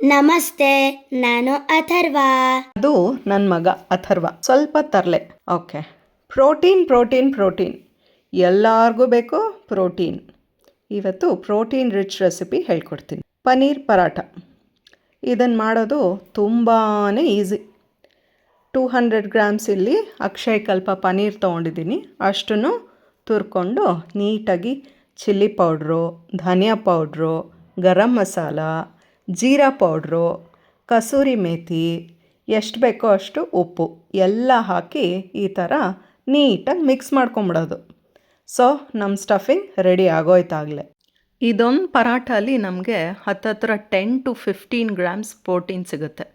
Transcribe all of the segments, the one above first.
ನಮಸ್ತೆ, ನಾನು ಅಥರ್ವ. ಅದು ನನ್ನ ಮಗ ಅಥರ್ವ. ಸ್ವಲ್ಪ ತರಲೆ. ಓಕೆ. ಪ್ರೋಟೀನ್ ಪ್ರೋಟೀನ್ ಪ್ರೋಟೀನ್ ಎಲ್ಲರಿಗೂ ಬೇಕು ಪ್ರೋಟೀನ್. ಇವತ್ತು ಪ್ರೋಟೀನ್ ರಿಚ್ ರೆಸಿಪಿ ಹೇಳ್ಕೊಡ್ತೀನಿ. ಪನ್ನೀರ್ ಪರಾಠ. ಇದನ್ನು ಮಾಡೋದು ತುಂಬಾ ಈಸಿ. 200 ಗ್ರಾಮ್ಸ್ ಇಲ್ಲಿ ಅಕ್ಷಯಕಲ್ಪ ಪನ್ನೀರ್ ತೊಗೊಂಡಿದ್ದೀನಿ. ಅಷ್ಟನ್ನು ತುರ್ಕೊಂಡು ನೀಟಾಗಿ ಚಿಲ್ಲಿ ಪೌಡ್ರು, ಧನಿಯಾ ಪೌಡ್ರು, ಗರಂ ಮಸಾಲ, ಜೀರಾ ಪೌಡ್ರು, ಕಸೂರಿ ಮೇಥಿ, ಎಷ್ಟು ಬೇಕೋ ಅಷ್ಟು ಉಪ್ಪು ಎಲ್ಲ ಹಾಕಿ ಈ ಥರ ನೀಟಾಗಿ ಮಿಕ್ಸ್ ಮಾಡ್ಕೊಂಬಿಡೋದು. ಸೊ ನಮ್ಮ ಸ್ಟಫಿಂಗ್ ರೆಡಿ ಆಗೋಯ್ತಾಗಲೇ. ಇದೊಂದು ಪರಾಠಲ್ಲಿ ನಮಗೆ ಹತ್ತತ್ರ 10 to 15 ಗ್ರಾಮ್ಸ್ ಪ್ರೋಟೀನ್ ಸಿಗುತ್ತೆ.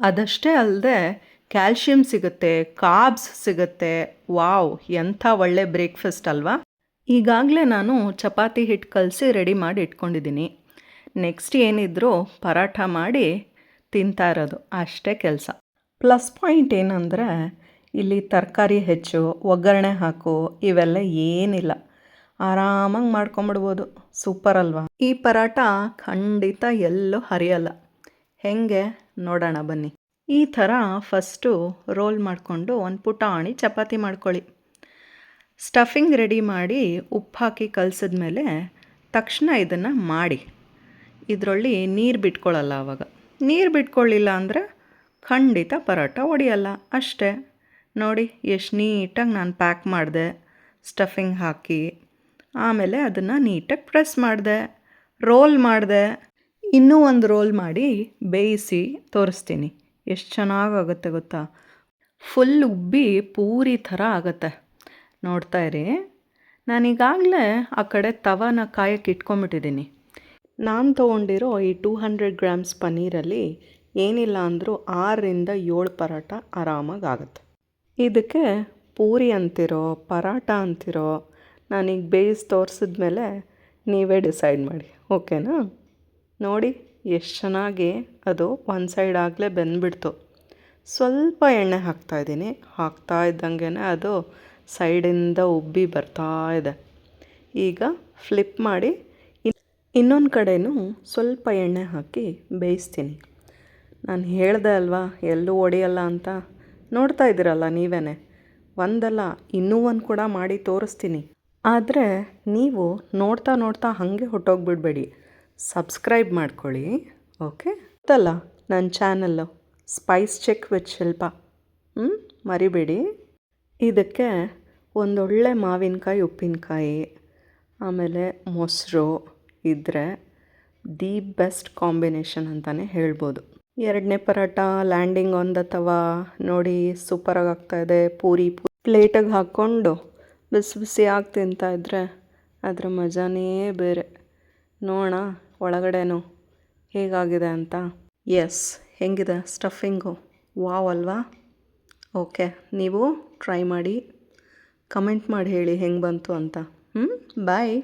ಅದಷ್ಟೇ ಅಲ್ಲದೆ ಕ್ಯಾಲ್ಶಿಯಂ ಸಿಗುತ್ತೆ, ಕಾರ್ಬ್ಸ್ ಸಿಗುತ್ತೆ. ವಾವ್, ಎಂಥ ಒಳ್ಳೆ ಬ್ರೇಕ್ಫಾಸ್ಟ್ ಅಲ್ವಾ. ಈಗಾಗಲೇ ನಾನು ಚಪಾತಿ ಹಿಟ್ಟು ಕಲಸಿ ರೆಡಿ ಮಾಡಿ ಇಟ್ಕೊಂಡಿದ್ದೀನಿ. ನೆಕ್ಸ್ಟ್ ಏನಿದ್ರೂ ಪರಾಠ ಮಾಡಿ ತಿಂತಾ ಇರೋದು ಅಷ್ಟೇ ಕೆಲಸ. ಪ್ಲಸ್ ಪಾಯಿಂಟ್ ಏನಂದರೆ ಇಲ್ಲಿ ತರಕಾರಿ ಹೆಚ್ಚು, ಒಗ್ಗರಣೆ ಹಾಕು ಇವೆಲ್ಲ ಏನಿಲ್ಲ. ಆರಾಮಾಗಿ ಮಾಡ್ಕೊಂಬಿಡ್ಬೋದು. ಸೂಪರ್ ಅಲ್ವಾ. ಈ ಪರಾಠ ಖಂಡಿತ ಎಲ್ಲೂ ಹರಿಯಲ್ಲ. ಹೇಗೆ ನೋಡೋಣ ಬನ್ನಿ. ಈ ಥರ ಫಸ್ಟು ರೋಲ್ ಮಾಡಿಕೊಂಡು ಒಂದು ಪುಟಾಣಿ ಚಪಾತಿ ಮಾಡ್ಕೊಳ್ಳಿ. ಸ್ಟಫಿಂಗ್ ರೆಡಿ ಮಾಡಿ ಉಪ್ಪು ಹಾಕಿ ಕಲಸಿದ್ಮೇಲೆ ತಕ್ಷಣ ಇದನ್ನು ಮಾಡಿ. ಇದರಲ್ಲಿ ನೀರು ಬಿಟ್ಕೊಳ್ಳಲ್ಲ. ಆವಾಗ ನೀರು ಬಿಟ್ಕೊಳ್ಳಿಲ್ಲ ಅಂದರೆ ಖಂಡಿತ ಪರೋಟ ಒಡೆಯಲ್ಲ. ಅಷ್ಟೇ. ನೋಡಿ ಎಷ್ಟು ನೀಟಾಗಿ ನಾನು ಪ್ಯಾಕ್ ಮಾಡಿದೆ, ಸ್ಟಫಿಂಗ್ ಹಾಕಿ. ಆಮೇಲೆ ಅದನ್ನು ನೀಟಾಗಿ ಪ್ರೆಸ್ ಮಾಡಿದೆ, ರೋಲ್ ಮಾಡಿದೆ. ಇನ್ನೂ ಒಂದು ರೋಲ್ ಮಾಡಿ ಬೇಯಿಸಿ ತೋರಿಸ್ತೀನಿ. ಎಷ್ಟು ಚೆನ್ನಾಗಾಗುತ್ತೆ ಗೊತ್ತಾ. ಫುಲ್ ಉಬ್ಬಿ ಪೂರಿ ಥರ ಆಗುತ್ತೆ. ನೋಡ್ತಾ ಇರಿ. ನಾನೀಗಾಗಲೇ ಆ ಕಡೆ ತವಾನ ಕಾಯಕ್ಕೆ ಇಟ್ಕೊಂಬಿಟ್ಟಿದ್ದೀನಿ. ನಾನು ತೊಗೊಂಡಿರೋ ಈ 200 ಗ್ರಾಮ್ಸ್ ಪನ್ನೀರಲ್ಲಿ ಏನಿಲ್ಲ ಅಂದರೂ 6ರಿಂದ 7 ಪರಾಟ ಆರಾಮಾಗಿ ಆಗುತ್ತೆ. ಇದಕ್ಕೆ ಪೂರಿ ಅಂತಿರೋ ಪರಾಟ ಅಂತಿರೋ ನಾನೀಗ ಬೇಯಿಸಿ ತೋರಿಸಿದ್ಮೇಲೆ ನೀವೇ ಡಿಸೈಡ್ ಮಾಡಿ. ಓಕೆನಾ. ನೋಡಿ ಎಷ್ಟು ಚೆನ್ನಾಗಿ ಅದು ಒಂದು ಸೈಡ್ ಆಗಲೇ ಬೆಂದ್ಬಿಡ್ತು. ಸ್ವಲ್ಪ ಎಣ್ಣೆ ಹಾಕ್ತಾಯಿದ್ದೀನಿ. ಹಾಕ್ತಾ ಇದ್ದಂಗೆ ಅದು ಸೈಡಿಂದ ಉಬ್ಬಿ ಬರ್ತಾ ಇದೆ. ಈಗ ಫ್ಲಿಪ್ ಮಾಡಿ ಇನ್ನೊಂದು ಕಡೆಯೂ ಸ್ವಲ್ಪ ಎಣ್ಣೆ ಹಾಕಿ ಬೇಯಿಸ್ತೀನಿ. ನಾನು ಹೇಳ್ದೆ ಅಲ್ವಾ ಎಲ್ಲೂ ಒಡೆಯಲ್ಲ ಅಂತ. ನೋಡ್ತಾ ಇದ್ದೀರಲ್ಲ ನೀವೇ. ಒಂದಲ್ಲ ಇನ್ನೂ ಒಂದು ಕೂಡ ಮಾಡಿ ತೋರಿಸ್ತೀನಿ. ಆದರೆ ನೀವು ನೋಡ್ತಾ ನೋಡ್ತಾ ಹಾಗೆ ಹೊಟ್ಟೋಗ್ಬಿಡ್ಬೇಡಿ. ಸಬ್ಸ್ಕ್ರೈಬ್ ಮಾಡ್ಕೊಳ್ಳಿ. ಓಕೆ. ಗೊತ್ತಲ್ಲ ನನ್ನ ಚಾನಲ್ಲು ಸ್ಪೈಸ್ ಚೆಕ್ ವಿತ್ ಶಿಲ್ಪ. ಮರಿಬೇಡಿ. ಇದಕ್ಕೆ ಒಂದೊಳ್ಳೆ ಮಾವಿನಕಾಯಿ, ಉಪ್ಪಿನಕಾಯಿ, ಆಮೇಲೆ ಮೊಸರು ಇದ್ದರೆ ದಿ ಬೆಸ್ಟ್ ಕಾಂಬಿನೇಷನ್ ಅಂತಲೇ ಹೇಳ್ಬೋದು. 2ನೇ ಪರಾಟ ಲ್ಯಾಂಡಿಂಗ್ ಆನ್ ದ ತವಾ. ನೋಡಿ ಸೂಪರಾಗಿ ಆಗ್ತಾಯಿದೆ. ಪೂರಿ ಪ್ಲೇಟಿಗೆ ಹಾಕ್ಕೊಂಡು ಬಿಸಿ ಬಿಸಿಯಾಗಿ ತಿಂತಾಯಿದ್ರೆ ಅದರ ಮಜಾನೇ ಬೇರೆ. ನೋಡೋಣ ಒಳಗಡೆನೂ ಹೇಗಾಗಿದೆ ಅಂತ. ಎಸ್, ಹೆಂಗಿದೆ ಸ್ಟಫಿಂಗು. ವಾವ್ ಅಲ್ವಾ. ಓಕೆ, ನೀವು ಟ್ರೈ ಮಾಡಿ ಕಮೆಂಟ್ ಮಾಡಿ ಹೇಳಿ ಹೆಂಗೆ ಬಂತು ಅಂತ. ಬಾಯ್.